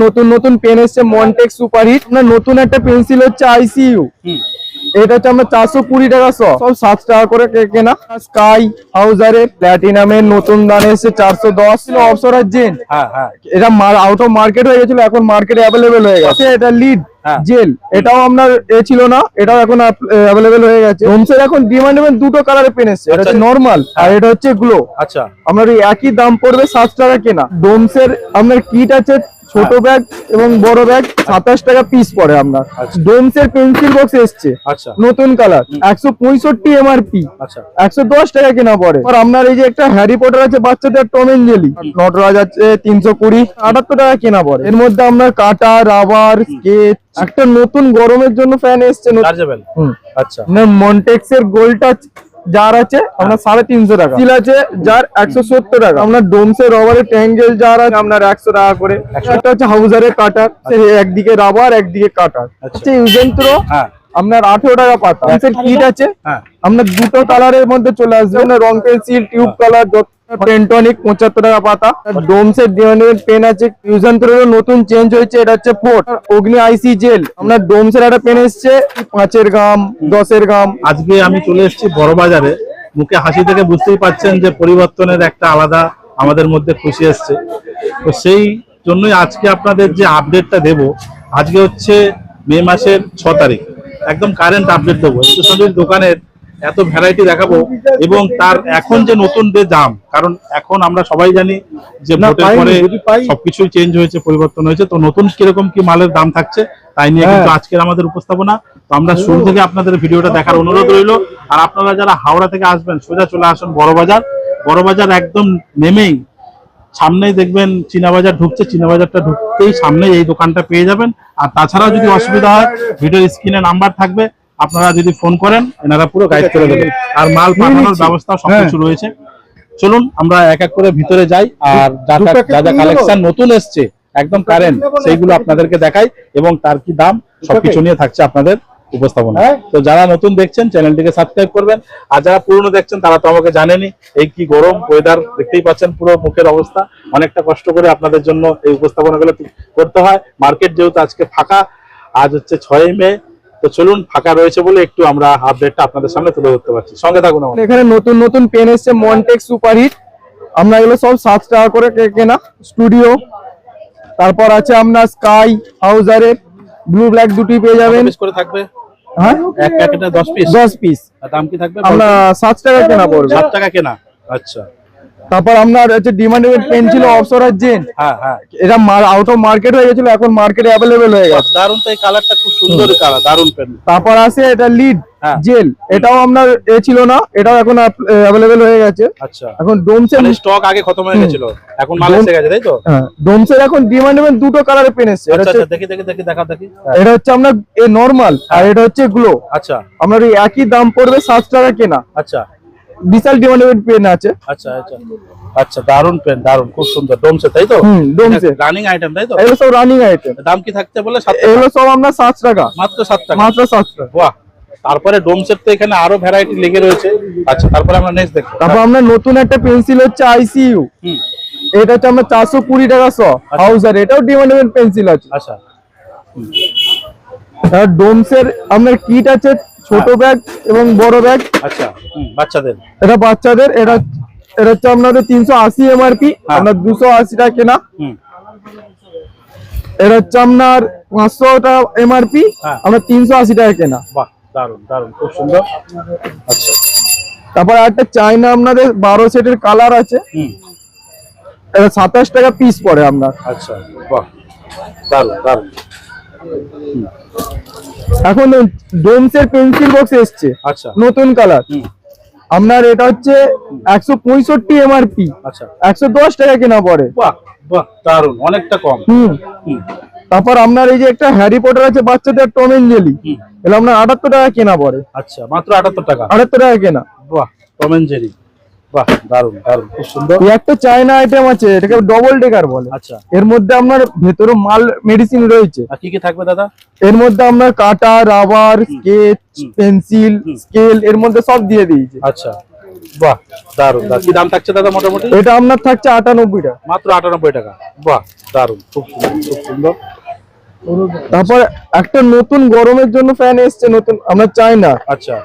নতুন নতুন পেন এসছে মনটেক সুপারহিট। আপনার নতুন একটা পেন্সিল হচ্ছে আইসিইউ, এটা হচ্ছে আমরা 420 টাকা সব 7 টাকা করে কেনা। স্কাই হাউজারে প্ল্যাটিনামের নতুন দাম এসছে 410 ছিল। অপসরার জেন, এটা আউট অফ মার্কেট হয়ে গেছিল, এখন মার্কেটে অ্যাভেলেবেল হয়ে গেছে। এটা লিড জেল, এটাও আপনার ছিল না, এটাও এখন অ্যাভেলেবেল হয়ে গেছে। ডোমসের এখন ডিমান্ডেবল দুটো কালারের পেন এসছে, এটা হচ্ছে নরমাল আর এটা হচ্ছে গ্লো। আচ্ছা, আপনার একই দাম পড়বে 7 টাকা কেনা। ডোমসের আপনার কিট আছে ছোট ব্যাগ এবং বড় ব্যাগ 27 টাকা পিস পড়ে আপনার। ডোমসের পেন্সিল বক্স এসছে নতুন কালার 165 এমআরপি, 110 টাকা কেনা পড়ে। আর আপনার এই যে একটা হ্যারি পটার আছে বাচ্চাদের টম এন্ড জেরি, নটরাজ আছে 320, 78 টাকা কেনা পড়ে। এর মধ্যে আপনার কাটা, রাবার, স্কেচ, একটা নতুন গরমের জন্য ফ্যান এসছে আচ্ছা, মনটেক্স এর গোল্ড টাচ জার আছে আপনার 350 টাকা। স্টিল আছে জার 170 টাকা। আপনার ডোমসের রবারের ট্যাঙ্গেল জার আছে আপনার 100 টাকা করে। একটা হচ্ছে হাউজারের কাটার, একদিকে রাবার একদিকে কাটার। আচ্ছা, ইউজেন্ট্রো আপনার 18 টাকা পাতা। কিট আছে আপনার দুটো কালারের মধ্যে চলে আসবে, রং পেন্সিল, টিউব কালার, পেন্টনিক 75 টাকা পাতা। ডোমসের ডিমান্ডেবল পেন আছে। ইউজেন্ট্রোর নতুন চেঞ্জ হয়েছে, এটা হচ্ছে ফোর্ট অগ্নি আইসি জেল। আপনার ডোমসের একটা পেন এসছে 5 গ্রাম 10 গ্রাম। আজকে আমি চলে এসেছি বড় বাজারে, মুখে হাসি থেকে বুঝতেই পাচ্ছেন যে পরিবর্তনের একটা আলাদা আমাদের মধ্যে খুশি এসছে। তো সেই জন্যই আজকে আপনাদের যে আপডেটটা দেব, আজকে হচ্ছে মে মাসের 6 তারিখ, একদম কারেন্ট আপডেট দেবো। স্টেশনারি দোকানের এত ভ্যারাইটি দেখাবো এবং তার এখন যে নতুন যে দাম, কারণ এখন আমরা সবাই জানি যে ভোটের পরে সবকিছুই চেঞ্জ হয়েছে, পরিবর্তন হয়েছে। তো নতুন কিরকম কি মালের দাম থাকছে তাই নিয়ে কিন্তু আজকের আমাদের উপস্থাপনা। তো আমরা শুরু থেকে আপনাদের ভিডিওটা দেখার অনুরোধ রইল। আর আপনারা যারা হাওড়া থেকে আসবেন সোজা চলে আসুন বড় বাজার। বড় বাজার একদম নেমেই সামনেই দেখবেন চীনা বাজার ঢুকছে, চীনা বাজারটা ঢুকতেই সামনে এই দোকানটা পেয়ে যাবেন। আর তাছাড়াও যদি অসুবিধা হয় ভিডিওর স্ক্রিনে নাম্বার থাকবে, আপনারা যদি ফোন করেন এনারা পুরো গাইড করে দেবেন। আর মাল পাঠানোর ব্যবস্থা সবকিছু রয়েছে। চলুন আমরা এক এক করে ভিতরে যাই আর যা যা কালেকশন নতুন এসছে একদম কারেন্ট সেইগুলো আপনাদেরকে দেখাই এবং তার কি দাম সবকিছু নিয়ে থাকছে আপনাদের উপস্থাপনা। তো যারা নতুন দেখছেন চ্যানেলটিকে সাবস্ক্রাইব করবেন, আর যারা পুরনো দেখছেন তারা তো আমাকে জানেনই। এই কি গরম ওয়েদার দেখতেই পাচ্ছেন, পুরো মুখের অবস্থা। অনেকটা কষ্ট করে আপনাদের জন্য এই উপস্থাপনাগুলো করতে হয়। মার্কেট যেহেতু আজকে ফাঁকা, আজ হচ্ছে 6 মে। তো চলুন, ফাঁকা রয়েছে বলে একটু আমরা আপডেটটা আপনাদের সামনে তুলে ধরতে পারছি। সঙ্গে থাকুন। এখানে নতুন নতুন পেন এসছে মনটেক সুপারহিট, আমরা এগুলো সব 7 টাকা করে কেনা। স্টুডিও, তারপর আছে আপনার স্কাই হাউজারে ব্লু ব্ল্যাক দুটি পেয়ে যাবেন। করে থাকবে হ্যাঁ, এক প্যাকেটে 10 পিস। দাম কি থাকবে? আমরা 7 টাকা কেনা পড়বে। 7 টাকা কেনা। আচ্ছা, তারপর আপনার হচ্ছে ডিমান্ডেবল পেন ছিল অপসরার জেন, এটা আউট অফ মার্কেট হয়ে গেছিল, এখন মার্কেটে অ্যাভেলেবেল হয়ে গেছে। দারুন, তো এই কালারটা খুব সুন্দর কালার, দারুন পেন। তারপর আছে এটা লিড জেল, এটাও আপনার ছিল না, এটাও এখন অ্যাভেলেবেল হয়ে গেছে। আচ্ছা, এখন ডোমসের স্টক আগে খতম হয়ে গেছিল, এখন মাল এসে গেছে, তাই তো? হ্যাঁ, ডোমসের এখন ডিমান্ডেবল দুটো কালারের পেন এসছে। আচ্ছা, দেখি দেখাও দেখি। এটা হচ্ছে আপনার নরমাল আর এটা হচ্ছে গ্লো। আচ্ছা, আপনার এই একই দাম পড়বে 7 টাকা কেনা। আচ্ছা, বিশাল ডিমান্ডেবল পেন আছে। আচ্ছা আচ্ছা আচ্ছা, দারুন পেন, দারুন, খুব সুন্দর। ডোমসে, তাই তো? ডোমসে রানিং আইটেম, তাই তো? এগুলো সব রানিং আইটেম। দাম কি থাকতে বলে? 7 টাকা। এগুলো সব আমরা 7 টাকা, মাত্র 7 টাকা, মাত্র 7 টাকা। বাহ। তারপরে ডোমসের তো এখানে আরো ভ্যারাইটি লেগে রয়েছে। আচ্ছা, তারপরে আমরা নেক্সট দেখব। তারপর আমরা নতুন একটা পেন্সিল হচ্ছে আইসিইউ, এটা হচ্ছে আমরা 420 টাকা শ হাউজার, এটাও ডিমান্ডেবল পেন্সিল আছে। আচ্ছা, আর ডোমসের আপনার কিট আছে ছোট ব্যাগ এবং বড় ব্যাগ। আচ্ছা, বাচ্চাদের, এটা বাচ্চাদের। এটা হচ্ছে আপনাদের 380 এমআরপি, আপনার 280 টাকা কেনা। এটা হচ্ছে আপনার 500 টাকা এমআরপি, আমরা 380 টাকা কেনা। বাহ, দারুন দারুন, খুব সুন্দর। আচ্ছা, তারপর একটা চাইনা আপনাদের 12 সেটের কালার আছে, এটা 27 টাকা পিস পড়ে আপনার। আচ্ছা, বাহ, দারুন দারুন। এখন ডোমসের পেন্সিল বক্স এসছে নতুন কালার, আপনার এটা হচ্ছে 165 এমআরপি, 110 টাকা কেনা পড়ে। বাহ বাহ, দারুন, অনেকটা কম। তারপর আপনার এই যে একটা হ্যারি পটার আছে বাচ্চাদের টম এন্ড জেরি, এটা আপনার 78 টাকা কেনা পড়ে। আচ্ছা, মাত্র 78 টাকা। 78 টাকা কেনা। বাহ, টম এন্ড জেরি, বাহ, দারুন দারুন, খুব সুন্দর। এই একটা চায়না আইটেম আছে, এটাকে ডবল ডেকার বলে। আচ্ছা, এর মধ্যে আপনার ভেতরে মাল মেডিসিন রয়েছে। আর কি কি থাকবে দাদা? এর মধ্যে আপনার কাটা, রাবার, স্কেচ, পেন্সিল, স্কেল, এর মধ্যে সব দিয়ে দিয়েছে। আচ্ছা, বাহ, দারুন। কি দাম থাকছে দাদা মোটামুটি? এটা আপনার থাকছে 98 টাকা। মাত্র 98 টাকা। বাহ, দারুন, খুব সুন্দর, খুব সুন্দর। তারপর একটা নতুন গরমের জন্য ফ্যান এসছে নতুন, আমরা চাই না, আচ্ছা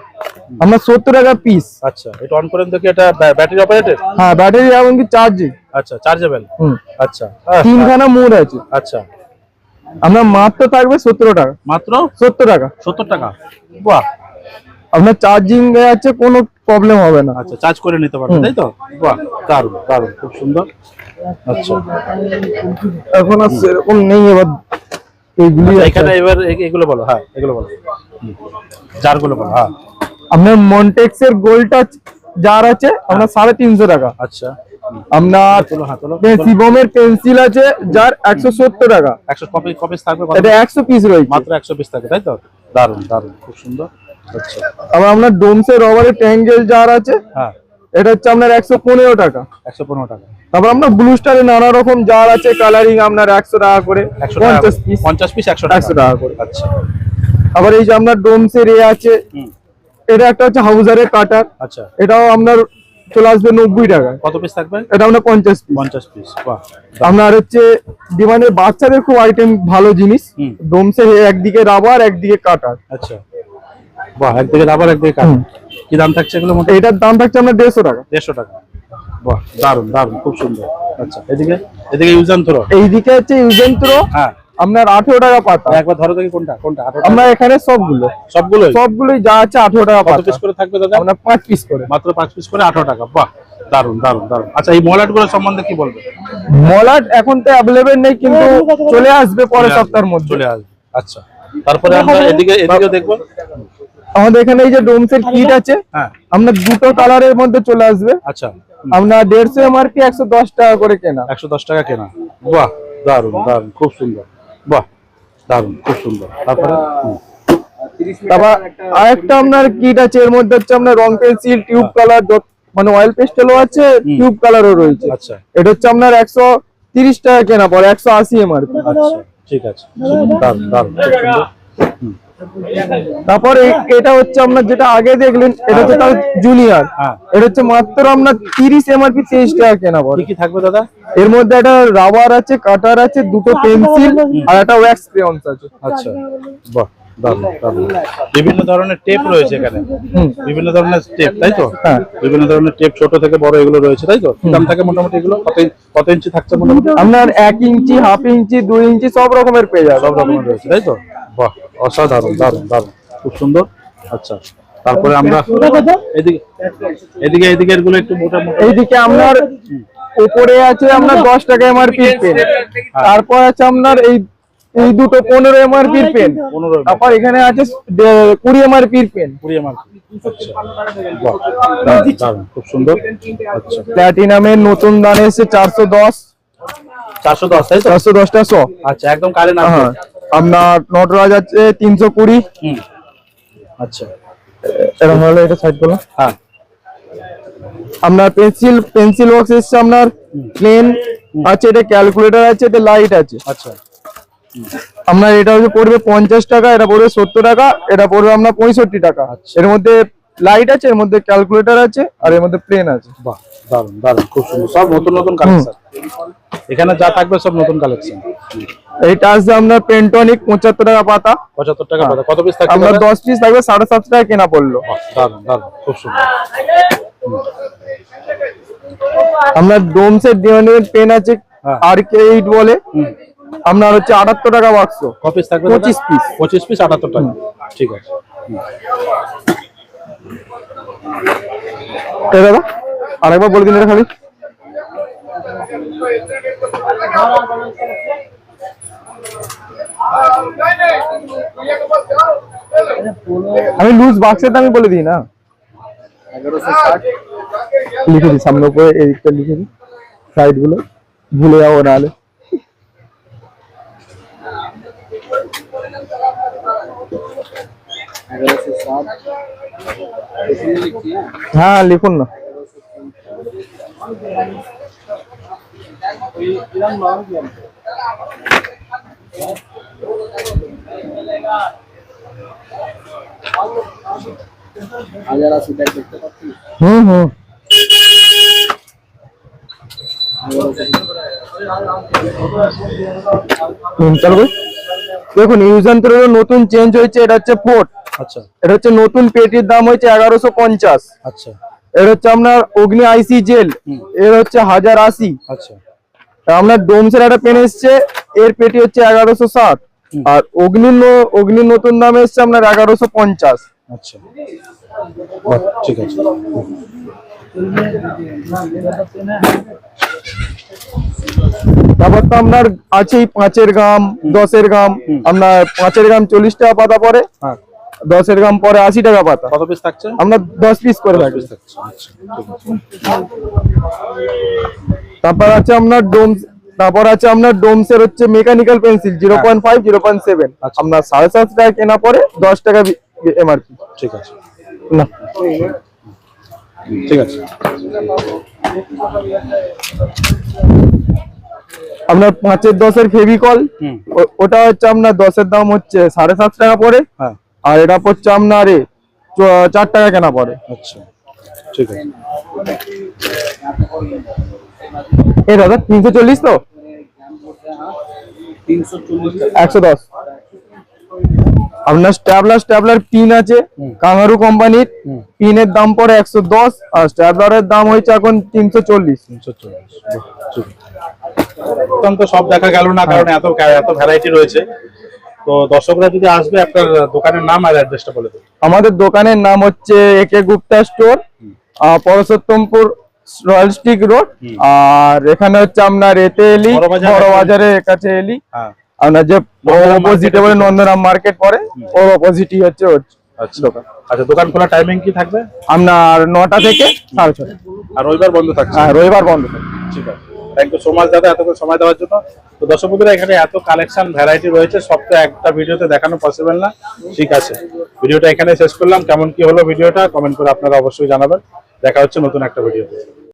আমরা 70 টাকা পিস। আচ্ছা, এটা অন করেন দেখি, এটা ব্যাটারি অপারেটেড? হ্যাঁ, ব্যাটারি এমনকি চার্জিং। আচ্ছা, চার্জেবল। আচ্ছা, তিনখানা মোড আছে। আচ্ছা, আমরা মাত্র থাকবে 17 টাকা। মাত্র 70 টাকা। 70 টাকা। বাহ, আপনার চার্জিং আছে, কোনো প্রবলেম হবে না। আচ্ছা, চার্জ করে নিতে পারবেন তাই তো? বাহ, দারুন দারুন, খুব সুন্দর। আচ্ছা, এখন আর সেরকম নেই, এবার এইগুলি আচ্ছা, আছে। এখানে এবার এগুলো বলো। হ্যাঁ, এগুলো বলো, জারগুলো বলো। হ্যাঁ, আপনার মন্টেক্স এর গোল্ড টাচ জার আছে আপনার 350 টাকা। আচ্ছা, আপনার তোলো, হ্যাঁ তোলো। শিবমের পেন্সিল আছে যার 170 টাকা। 100 কপি থাকবে? এটা 100 পিস রয়েছে। মাত্র 100 পিস থাকবে তাই তো? দারুন দারুন, খুব সুন্দর। আচ্ছা, আবার আপনার ডোমসের রবারের ট্যাঙ্গেল জার আছে, হ্যাঁ, এটা হচ্ছে আপনার 115 টাকা। 115 টাকা। তারপর আপনার ব্লু স্টারে নানা রকম জার আছে, কালারিং আপনার 100 টাকা করে, 100 টাকা, 50 পিস 50 পিস 100 100 টাকা করে। আচ্ছা, আবার এই যে আপনার ডোমসের আছে, হুম, এটা একটা হচ্ছে হাউজারের কাটার, আচ্ছা, এটাও আপনার চলে আসবে 90 টাকা। কত পিস থাকবে? এটা আপনার 50 পিস। 50 পিস। বাহ, আপনার হচ্ছে মানে বাচ্চাদের খুব আইটেম ভালো জিনিস, হুম, ডোমসের একদিকে রাবার একদিকে কাটার। আচ্ছা, বাহ, একদিকে রাবার একদিকে কাঠ। কি দাম থাকছে এগুলো মোটামুটি? এটার দাম থাকছে আপনার 150 টাকা। 150 টাকা। বাহ, দারুন দারুন, খুব সুন্দর। আচ্ছা, এদিকে ইউজ অ্যান্ড থ্রো। এইদিকে হচ্ছে ইউজেন্ত্র, হ্যাঁ, আপনার 18 টাকা পাতা। একবার ধরো দেখি কোনটা কোনটা। 18 আমরা এখানে সবগুলোই যা আছে 18 টাকা কত পাতা। পিস করে থাকবে দাদা? আমরা 5 পিস করে। মাত্র 5 পিস করে 18 টাকা। বাহ, দারুন দারুন দারুন। আচ্ছা, এই মলাট গুলো সম্বন্ধে কি বলবে? মলাট এখন তো অ্যাভেলেবেল নেই, কিন্তু চলে আসবে পরের সপ্তাহের মধ্যে। চলে আসবে। আচ্ছা, তারপরে আমরা এদিকে দেখবো। আমাদের এখানে এই যে ডোমসের কিট আছে, হ্যাঁ, আপনার দুটো কালারের মধ্যে চলে আসবে। আচ্ছা, আপনার 150 এমআরপি, 110 টাকা করে কেনা। 110 টাকা কেনা। বাহ, দারুন দারুন, খুব সুন্দর। বাহ, দারুন, খুব সুন্দর। তারপরে তারপর আরেকটা আপনার কিট আছে, এর মধ্যে হচ্ছে আপনার রং পেন্সিল, টিউব কালার, মানে অয়েল পেস্টেলও আছে, টিউব কালারও রয়েছে। আচ্ছা, এটা হচ্ছে আপনার 130 টাকা কেনা পড়ে, 180 এমআরপি। আচ্ছা, ঠিক আছে, দারুন দারুন, খুব সুন্দর। তারপর এটা হচ্ছে আপনার যেটা আগে দেখলেন, এটা হচ্ছে তার জুনিয়র, হ্যাঁ, এটা হচ্ছে মাত্র আপনার 30 এমআরপি 23 টাকা কেনা পড়ে। কি কি থাকবে দাদা? এর মধ্যে একটা রাবার আছে, কাটার আছে, দুটো পেন্সিল আর একটা ওয়্যাক্স ক্রেয়ন্স আছে। আচ্ছা, বাহ, দারুন দারুন। বিভিন্ন ধরনের টেপ রয়েছে এখানে, বিভিন্ন ধরনের টেপ তাই তো? হ্যাঁ, বিভিন্ন ধরনের টেপ, ছোট থেকে বড় এগুলো রয়েছে তাই তো? কি দাম থাকে মোটামুটি এগুলো? কত ইঞ্চি থাকছে মোটামুটি? আপনার 1 ইঞ্চি, হাফ ইঞ্চি, 2 ইঞ্চি সব রকমের পেয়ে যাবে। সব রকমের রয়েছে তাই তো? বাহ, অসাধারণ, দারুন দারুন, খুব সুন্দর। আচ্ছা, তারপরে আমরা এদিকে এগুলো একটু মোটামুটি। এইদিকে আপনার উপরে আছে আপনার 10 টাকা এমআরপি পেন, তারপর আছে আপনার এই দুটো 15 এমআরপি পেন, 15 তারপর এখানে আছে 20 এমআরপি পেন। 20 মার্ক। আচ্ছা, বাহ, দারুন দারুন, খুব সুন্দর। আচ্ছা, প্ল্যাটিনামের নতুন দান এসেছে 410 তাই তো? 410 টা 100। আচ্ছা, একদম কারেন্ট আছে। হ্যাঁ, আপনার নটরাজ আছে 320। হুম, আচ্ছা, এরকম হলো, এটা সাইড করলাম। হ্যাঁ, আপনার পেন্সিল বক্স এসেছে আপনার প্লেন আছে, এটা ক্যালকুলেটর আছে, এটা লাইট আছে। আচ্ছা, আপনার এটা হচ্ছে পড়বে 50 টাকা, এটা পড়বে 70 টাকা, এটা পড়বে আপনার 65 টাকা। এর মধ্যে লাইট আছে, এর মধ্যে ক্যালকুলেটর আছে, আর এর মধ্যে প্লেন আছে। বাহ, দারুন দারুন, খুব সুন্দর। সব নতুন নতুন কালেকশন এখানে যা থাকবে, সব নতুন কালেকশন। এইটা আছে আপনার পেন্টনিক 75 টাকা পাতা। 75 টাকা পাতা। কত পিস থাকবে? আপনার 10 পিস থাকবে, 750 টাকা কেনা পড়লো। দারুন দারুন, খুব সুন্দর। আপনার ডোমসের ডিওনেট পেন আছে, হ্যাঁ। RK8 বলে, আপনার হচ্ছে 78 টাকা বাক্স। কত পিস থাকবে? 25 পিস। 25 পিস 78 টাকা। ঠিক আছে। এই দাদা আরেকবার বলে দিন এটা খালি। আমি লুজ বাক্সের দামই বলে দিই না, 1160 লিখে দিই সামনে উপরে, এইটা লিখে দিই, সাইড গুলো ভুলে যাবো নাহলে। হ্যাঁ, লিখুন না। হুম হুম। চালু দেখুন ইউজান্ত্রের নতুন চেঞ্জ হয়েছে, এটা হচ্ছে পোর্ট। আচ্ছা এটা হচ্ছে নতুন পেটির দাম হয়েছে 1150। আচ্ছা এর হচ্ছে আপনার অগ্নি আইসি জেল, এর হচ্ছে 1080। আচ্ছা আপনার ডোমসের একটা পেন এসছে, এর পেটি হচ্ছে 1160। আর অগ্নির নতুন দাম এসছে আপনার 1150। আচ্ছা বাহ, ঠিক আছে। তারপর তো আপনার আছেই 5-এর গ্রাম, 10-এর গ্রাম। আপনার 5-এর গ্রাম 40 টাকা পাতা পরে, হ্যাঁ 10-এর গ্রাম পরে 80 টাকা পাতা। কত পিস থাকছে? আমরা 10 পিস করে থাকি। পিস থাকছে, আচ্ছা ঠিক আছে। তারপর আছে আপনার ডোমসের হচ্ছে মেকানিক্যাল পেন্সিল 0.5, 0.7। আচ্ছা। আপনার 7.5 টাকা কেনা পরে 10 টাকা এমআরপি। ঠিক আছে না ঠিক আছে। আপনার 5-এর 10-এর ফেভিকল, হুম ওটা হচ্ছে আপনার 10-এর দাম হচ্ছে 7.5 টাকা পরে। হ্যাঁ আর এটা পড়ছে আপনার 4 টাকা কেনা পরে। আচ্ছা ঠিক আছে। এই দাদা 340 তো 110। আপনার স্ট্যাবলার পিন আছে কাঙ্গারু কোম্পানির, পিনের দাম পড়ে 110। আর স্ট্যাবলারের দাম হয়েছে এখন 340। অত্যন্ত সব দেখা গেল না, কারণ এত এত ভ্যারাইটি রয়েছে। তো দর্শকরা যদি আসবে, আপনার দোকানের নাম আর অ্যাড্রেসটা বলে দেবেন। আমাদের দোকানের নাম হচ্ছে A K Gupta store, Parshottampur royal stick road. আর এখানে হচ্ছে আপনার এতে এলি বড় বাজারের কাছে এলি, হ্যাঁ আপনার যে অপোজিটে বলে নন্দরাম মার্কেট পড়ে, ওর অপোজিটই হচ্ছে ওর আচ্ছা দোকান। আচ্ছা দোকান খোলা টাইমিং কি থাকবে? আপনার 9টা থেকে 6:30। আর রবিবার বন্ধ থাকছে? হ্যাঁ রবিবার বন্ধ থাকে। ঠিক আছে, থ্যাংক ইউ সো মাচ দাদা এতক্ষণ সময় দেওয়ার জন্য। তো দর্শক বন্ধুরা, এখানে এত কালেকশন ভ্যারাইটি রয়েছে, সব তো একটা ভিডিওতে দেখানো পসিবল না। ঠিক আছে, ভিডিওটা এখানে শেষ করলাম। কেমন কি হলো ভিডিওটা কমেন্ট করে আপনারা অবশ্যই জানাবেন। দেখা হচ্ছে নতুন একটা ভিডিওতে।